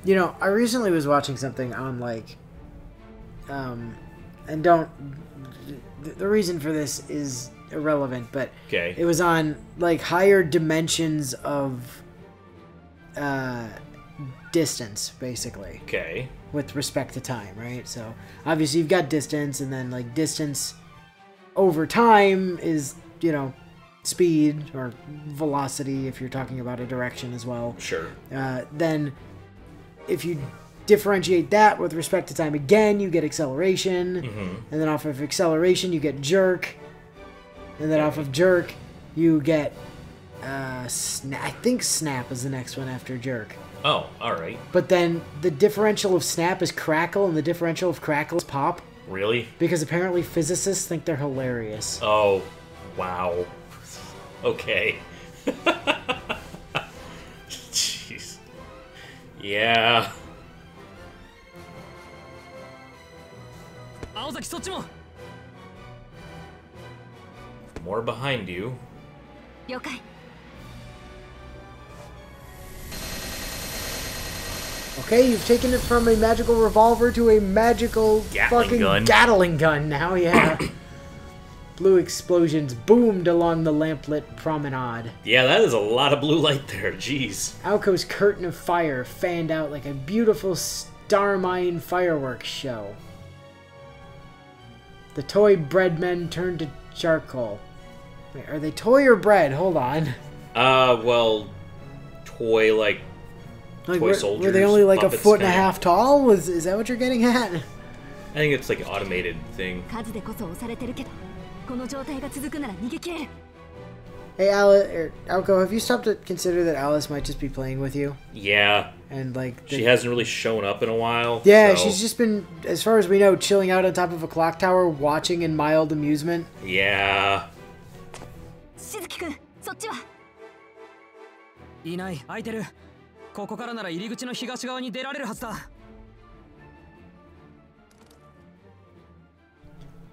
You know, I recently was watching something on, like, and don't, the reason for this is irrelevant, but Okay. it was on, like, higher dimensions of, distance, basically. Okay. With respect to time, right? So, obviously you've got distance, and then, like, distance over time is, you know, speed, or velocity, if you're talking about a direction as well. Sure. Then, if you differentiate that with respect to time again, you get acceleration, and then off of acceleration you get jerk, and then off of jerk you get I think snap is the next one after jerk. Oh, alright. But then the differential of snap is crackle, and the differential of crackle is pop. Really? Because apparently physicists think they're hilarious. Oh, wow. Okay. Jeez. Yeah. More behind you. Okay, you've taken it from a magical revolver to a magical Gatling gun now, yeah. Blue explosions boomed along the lamplit promenade. Yeah, that is a lot of blue light there, jeez. Aoko's curtain of fire fanned out like a beautiful star-mine fireworks show. The toy bread men turned to charcoal. Wait, are they toy or bread? Hold on. Well, toy, like toy soldiers. Were they only like a foot and a kinda. half tall? Is that what you're getting at? I think it's like an automated thing. Hey, Alice, Aoko, have you stopped to consider that Alice might just be playing with you? Yeah. And like she hasn't really shown up in a while. Yeah, so. she's just been, as far as we know, chilling out on top of a clock tower, watching in mild amusement. Yeah.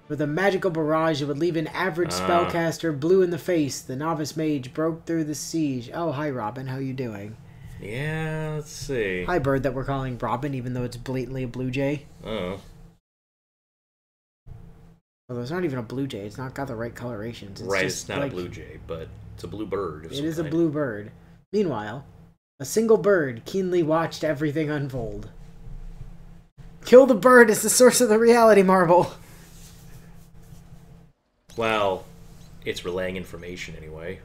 With a magical barrage, it would leave an average spellcaster blue in the face. The novice mage broke through the siege. Oh, hi, Robin. How you doing? Yeah, let's see. Hi, bird that we're calling Robin, even though it's blatantly a blue jay. Oh. Although it's not even a blue jay. It's not got the right colorations. Right, it's not like, a blue jay, but it's a blue bird. It is a blue bird. Meanwhile, a single bird keenly watched everything unfold. Kill the bird is the source of the reality marble. Well, it's relaying information anyway.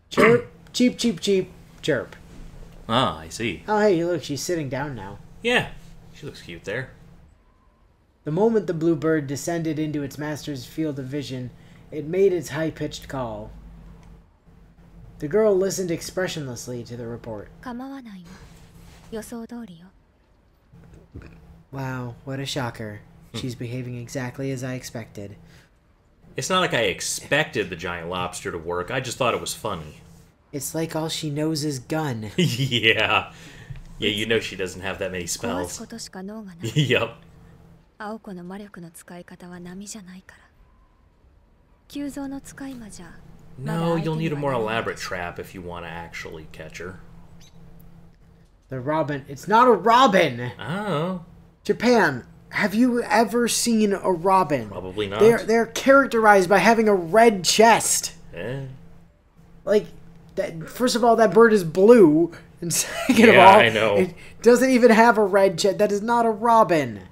Chirp, cheep, cheep, cheep, chirp. Ah, I see. Oh, hey, look, she's sitting down now. Yeah, she looks cute there. The moment the blue bird descended into its master's field of vision, it made its high-pitched call. The girl listened expressionlessly to the report. Wow, what a shocker. She's behaving exactly as I expected. It's not like I expected the giant lobster to work. I just thought it was funny. It's like all she knows is gun. Yeah. Yeah, you know she doesn't have that many spells. Yup. No, you'll need a more elaborate trap if you want to actually catch her. The robin. It's not a robin! Oh. Japan. Have you ever seen a robin? Probably not. They're characterized by having a red chest. Like, that. First of all, that bird is blue, and second of all, I know. It doesn't even have a red chest. That is not a robin.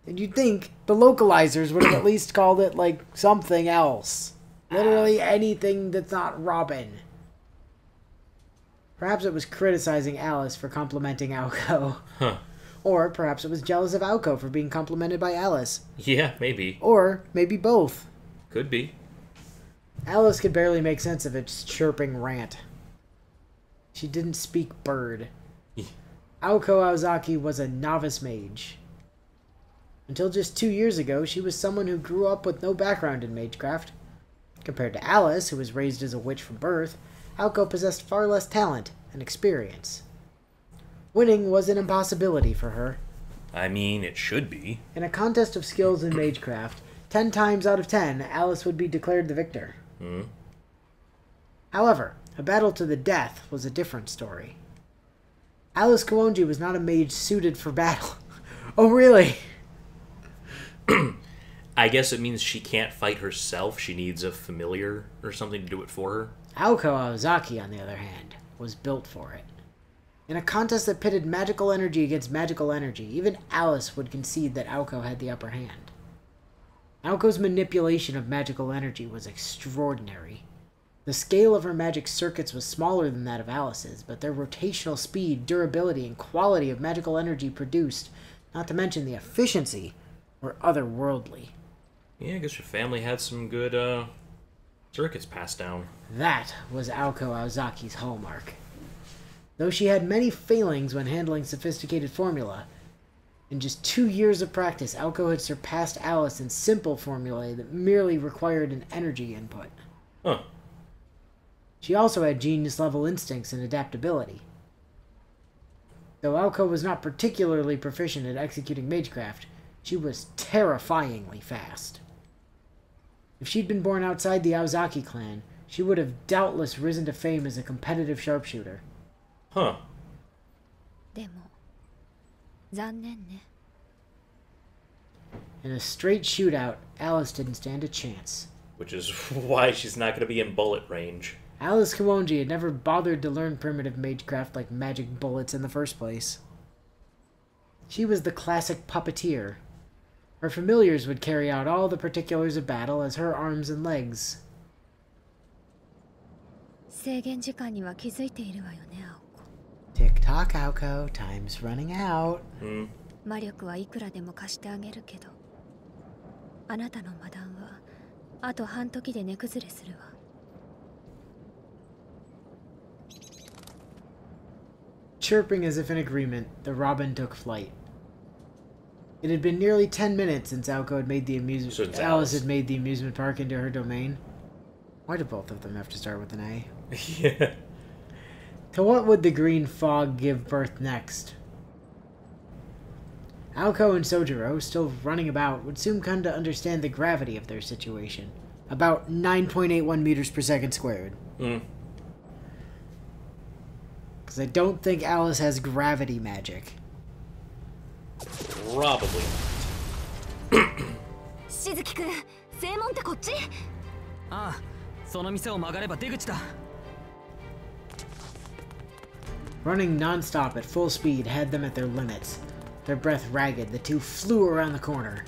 And you'd think the localizers would have at least called it like something else. Literally anything that's not robin. Perhaps it was criticizing Alice for complimenting Aoko. Huh. Or perhaps it was jealous of Aoko for being complimented by Alice. Yeah, maybe. Or maybe both. Could be. Alice could barely make sense of its chirping rant. She didn't speak bird. Aoko Aozaki was a novice mage. Until just 2 years ago, she was someone who grew up with no background in magecraft. Compared to Alice, who was raised as a witch from birth, Aoko possessed far less talent and experience. Winning was an impossibility for her. I mean, it should be. In a contest of skills in magecraft, 10 times out of 10, Alice would be declared the victor. However, A battle to the death was a different story. Alice Kuonji was not a mage suited for battle. Oh, really? I guess it means she can't fight herself. She needs a familiar or something to do it for her. Aoko Aozaki, on the other hand, was built for it. In a contest that pitted magical energy against magical energy, even Alice would concede that Aoko had the upper hand. Aoko's manipulation of magical energy was extraordinary. The scale of her magic circuits was smaller than that of Alice's, but their rotational speed, durability, and quality of magical energy produced, not to mention the efficiency, were otherworldly. Yeah, I guess your family had some good, circuits passed down. That was Aoko Aozaki's hallmark. Though she had many failings when handling sophisticated formula, in just 2 years of practice, Aoko had surpassed Alice in simple formulae that merely required an energy input. Huh. She also had genius-level instincts and adaptability. Though Aoko was not particularly proficient at executing magecraft, she was terrifyingly fast. If she'd been born outside the Aozaki clan, she would have doubtless risen to fame as a competitive sharpshooter. Huh. In a straight shootout, Alice didn't stand a chance. Which is why she's not going to be in bullet range. Alice Kuonji had never bothered to learn primitive magecraft like magic bullets in the first place. She was the classic puppeteer. Her familiars would carry out all the particulars of battle as her arms and legs. Tick-tock, Aoko. Time's running out. Chirping as if in agreement, the robin took flight. It had been nearly 10 minutes since Alice had made the amusement park into her domain. Why do both of them have to start with an A? Yeah. To what would the green fog give birth next? Aoko and Soujuuro, still running about, would soon come to understand the gravity of their situation. About 9.81 meters per second squared. Because I don't think Alice has gravity magic. Probably. Running non-stop at full speed had them at their limits. Their breath ragged, the two flew around the corner.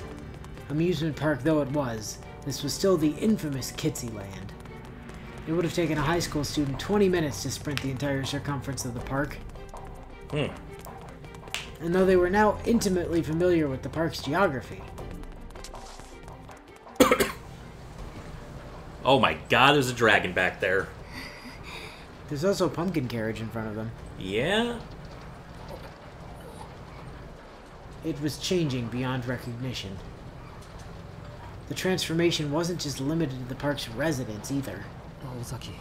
Amusement park though it was, this was still the infamous Kitsy Land. It would have taken a high school student 20 minutes to sprint the entire circumference of the park. And though they were now intimately familiar with the park's geography... Oh my god, there's a dragon back there. There's also a pumpkin carriage in front of them. Yeah? It was changing beyond recognition. The transformation wasn't just limited to the park's residents either. Aozaki.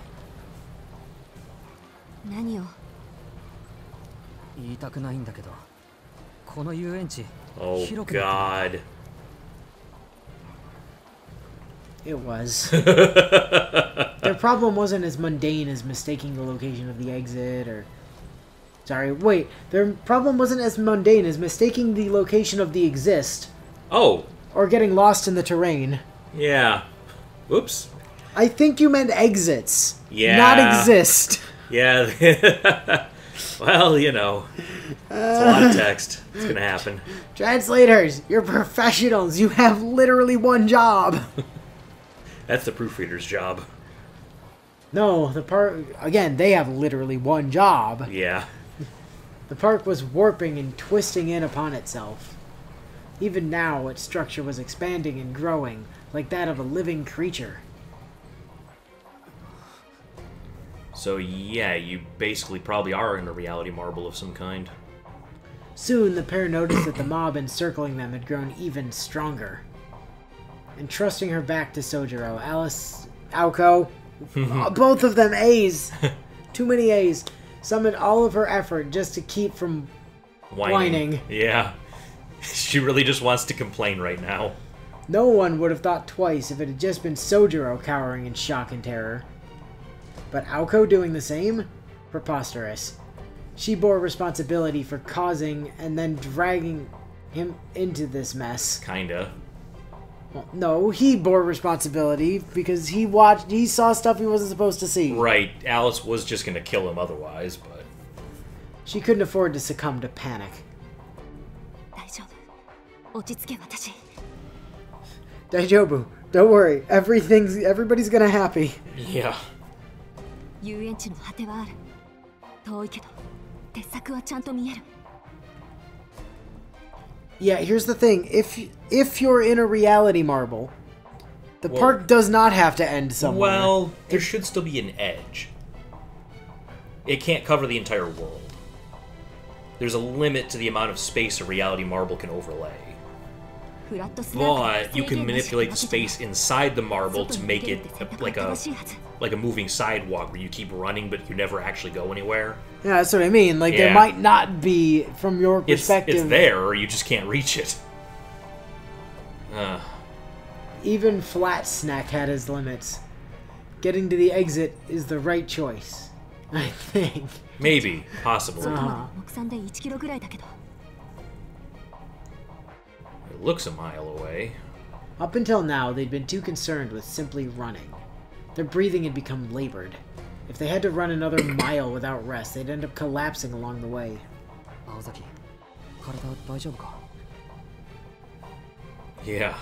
Oh god. It was. Their problem wasn't as mundane as mistaking the location of the exit or... Sorry, wait. Their problem wasn't as mundane as mistaking the location of the exist. Oh. Or getting lost in the terrain. Yeah. Oops. I think you meant exits. Yeah. Not exist. Yeah. Well, you know. It's a lot of text. It's gonna happen. Translators, you're professionals. You have literally one job. That's the proofreader's job. No, the park... Again, they have literally one job. Yeah. The park was warping and twisting in upon itself. Even now, its structure was expanding and growing, like that of a living creature. So yeah, you basically probably are in a reality marble of some kind. Soon, the pair noticed that the mob encircling them had grown even stronger. Entrusting her back to Soujuuro, Aoko, both of them A's, too many A's, summoned all of her effort just to keep from whining. Yeah. She really just wants to complain right now. No one would have thought twice if it had just been Soujuuro cowering in shock and terror. But Aoko doing the same? Preposterous. She bore responsibility for causing and then dragging him into this mess. Kinda. Well, no, he bore responsibility because he saw stuff he wasn't supposed to see. Right, Alice was just gonna kill him otherwise, but... She couldn't afford to succumb to panic. Daijobu, don't worry. Everybody's gonna happy. Yeah. Yeah, here's the thing. If you're in a reality marble, the park does not have to end somewhere. Well, there should still be an edge. It can't cover the entire world. There's a limit to the amount of space a reality marble can overlay. But you can manipulate the space inside the marble to make it like a moving sidewalk where you keep running but you never actually go anywhere. Yeah, that's what I mean. Like, there might not be, from your perspective... It's there, or you just can't reach it. Even Flat Snack had his limits. Getting to the exit is the right choice, I think. Maybe. Possibly. It looks a mile away. Up until now, they'd been too concerned with simply running. Their breathing had become labored. If they had to run another mile without rest, they'd end up collapsing along the way. Yeah.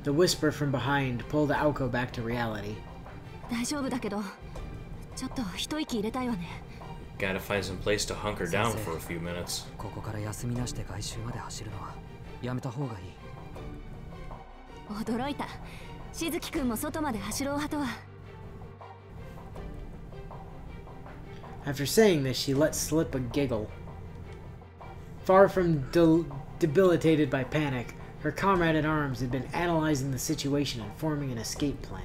The whisper from behind pulled Aoko back to reality. Gotta find some place to hunker down for a few minutes. After saying this, she let slip a giggle. Far from debilitated by panic, her comrade-at-arms had been analyzing the situation and forming an escape plan.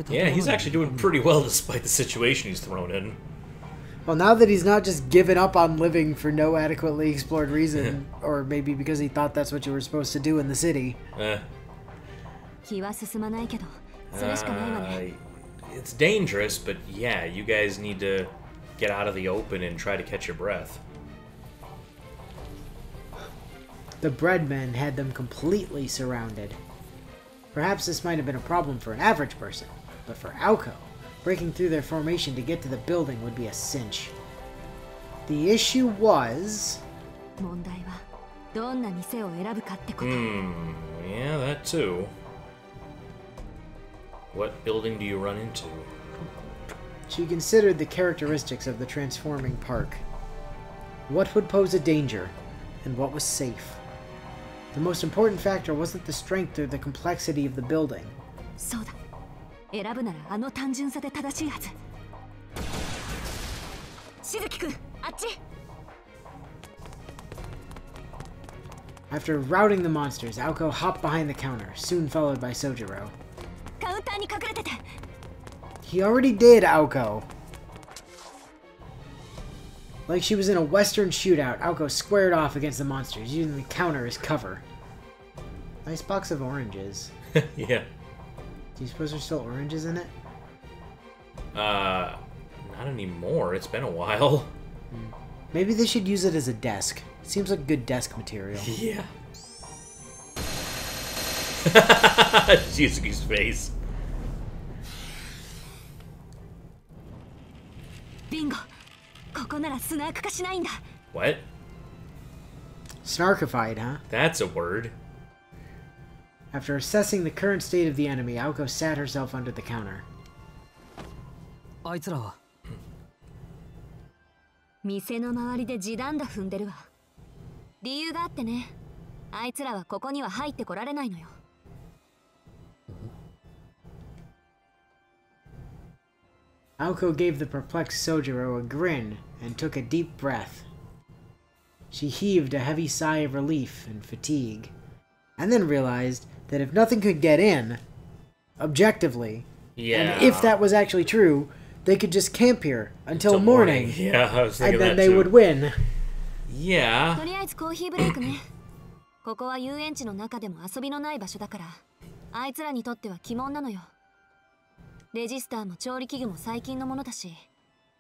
Yeah, he's actually doing pretty well despite the situation he's thrown in. Well, now that he's not just given up on living for no adequately explored reason, or maybe because he thought that's what you were supposed to do in the city. It's dangerous, but yeah, you guys need to get out of the open and try to catch your breath. The breadmen had them completely surrounded. Perhaps this might have been a problem for an average person, but for Aoko, breaking through their formation to get to the building would be a cinch. The issue was... yeah, that too. What building do you run into? She considered the characteristics of the transforming park. What would pose a danger, and what was safe? The most important factor wasn't the strength or the complexity of the building. After routing the monsters, Aoko hopped behind the counter, soon followed by Soujuuro. He already did, Aoko! Like she was in a western shootout, Aoko squared off against the monsters, using the counter as cover. Nice box of oranges. Yeah. Do you suppose there's still oranges in it? Not anymore. It's been a while. Maybe they should use it as a desk. It seems like good desk material. Yeah. Yuzuki's face. Bingo. What? Snarkified, huh? That's a word. After assessing the current state of the enemy, Aoko sat herself under the counter. Aoko gave the perplexed Soujuuro a grin and took a deep breath. She heaved a heavy sigh of relief and fatigue, and then realized that if nothing could get in, objectively, and if that was actually true, they could just camp here until morning. Yeah, I was thinking and then that they too. would win. Yeah. あいつらにとっては鬼門なのよ。レジスターも調理器具も最近のものだし、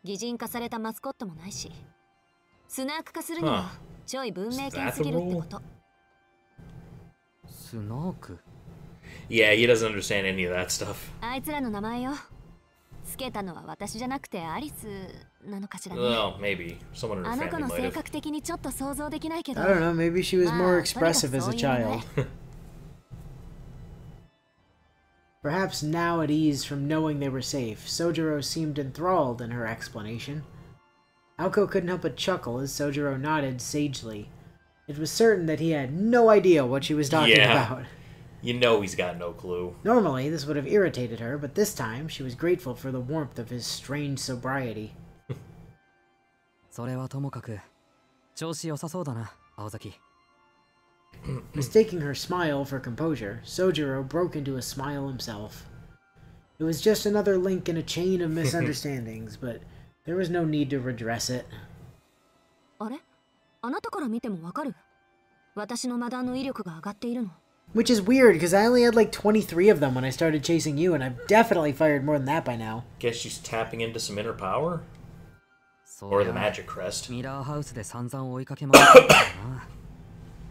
擬人化されたマスコットもないし、スナーク化するにはちょい文明圏すぎるってこと。スナーク Yeah, he doesn't understand any of that stuff. あいつらの名前よ。つけたのは私じゃなくてアリスなのかしらね。Well, maybe. Someone in あ her の子 family の might 性 have. 格的にちょっと想像できないけど。 I don't know, maybe she was more expressive as a child. Perhaps now at ease from knowing they were safe, Soujuuro seemed enthralled in her explanation. Aoko couldn't help but chuckle as Soujuuro nodded sagely. It was certain that he had no idea what she was talking about. You know he's got no clue. Normally, this would have irritated her, but this time she was grateful for the warmth of his strange sobriety. それはともかく調子良さそうだな、青崎。Mistaking her smile for composure, Soujuuro broke into a smile himself. It was just another link in a chain of misunderstandings, but there was no need to redress it. あれ？あなたから見てもわかる？私のマダンの威力が上がっているの。 Which is weird, because I only had like 23 of them when I started chasing you, and I've definitely fired more than that by now. Guess she's tapping into some inner power? Or the magic crest. ミラーハウスで散々追いかけ回ってたな。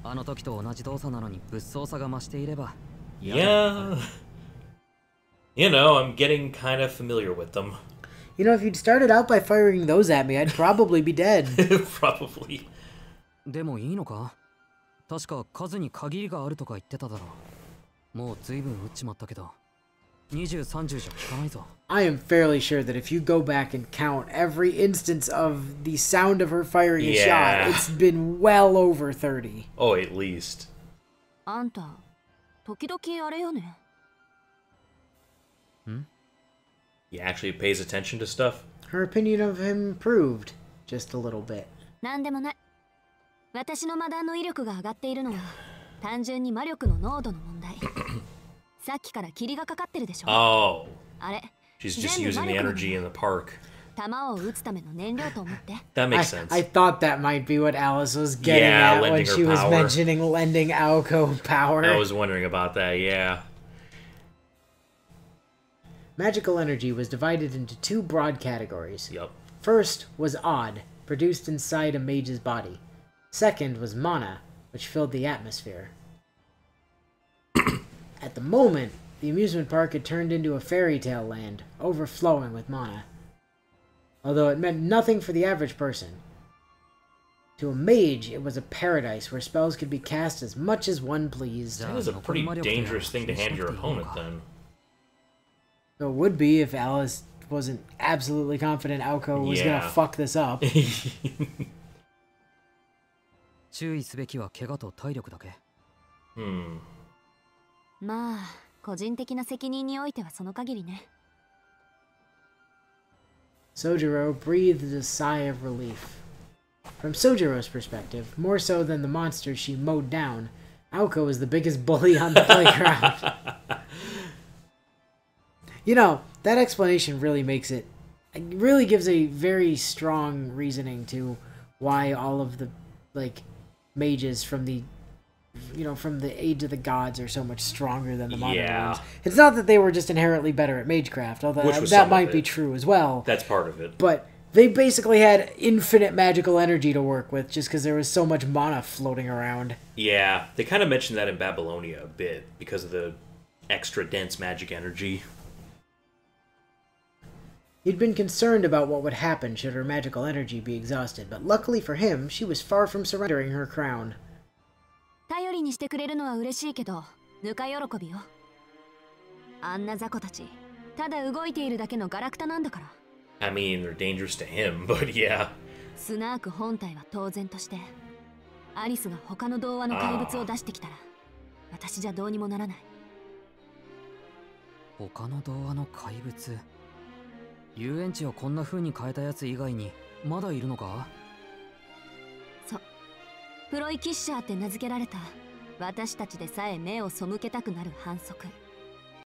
あの時と同じ動作なのに物騒さが増していれば。Yeah. You know, I'm getting kind of familiar with them. You know, if you'd started out by firing those at me, I'd probably be dead. Probably. でもいいのか？確か数に限りがあるとか言ってただろう。もう随分撃っちまったけど、20、30じゃ効かないぞ。I am fairly sure that if you go back and count every instance of the sound of her firing a shot, it's been well over 30. Oh, at least. あんた、時々あれよね。He actually pays attention to stuff? Her opinion of him improved just a little bit. なんでもない。私のマダンの威力が上がっているのは単純に魔力の濃度の問題。さっきから霧がかかってるでしょ。Oh. あれ。She's just using the energy in the park. 弾を撃つための燃料と思って。That makes sense. I thought that might be what Alice was getting at when she was mentioning lending Aoko power. I was wondering about that, yeah. Magical energy was divided into two broad categories. Yup. First was odd, produced inside a mage's body. Second was mana, which filled the atmosphere. At the moment, the amusement park had turned into a fairy tale land, overflowing with mana. Although it meant nothing for the average person. To a mage, it was a paradise where spells could be cast as much as one pleased. That was a pretty dangerous thing to hand your opponent, then. It would be if Alice wasn't absolutely confident Aoko was gonna fuck this up. 注意すべきは怪我と体力だけ。まあ、個人的な責任においてはその限りね。Soujuuro breathed a sigh of relief. From Soujuro's perspective, more so than the monsters she mowed down, Aoko was the biggest bully on the playground. You know, that explanation really makes it really gives a very strong reasoning to why all of the, like, mages from the, you know, from the Age of the Gods are so much stronger than the modern ones. It's not that they were just inherently better at magecraft, although that might be true as well. That's part of it. But they basically had infinite magical energy to work with just because there was so much mana floating around. Yeah, they kind of mentioned that in Babylonia a bit because of the extra dense magic energy. He'd been concerned about what would happen should her magical energy be exhausted, but luckily for him, she was far from surrendering her crown. 頼りにしてくれるのは嬉しいけど、ぬか喜びよ。あんな雑魚たち、ただ動いているだけのガラクタなんだから。I mean, they're dangerous to him, but yeah. スナーク本体は当然として、アリスが他の童話の怪物を出してきたら、私じゃどうにもならない。他の童話の怪物。遊園地をこんな風に変えたやつ以外にまだいるのか？そう。プロイキッシャーって名付けられた私たちでさえ目を背けたくなる反則。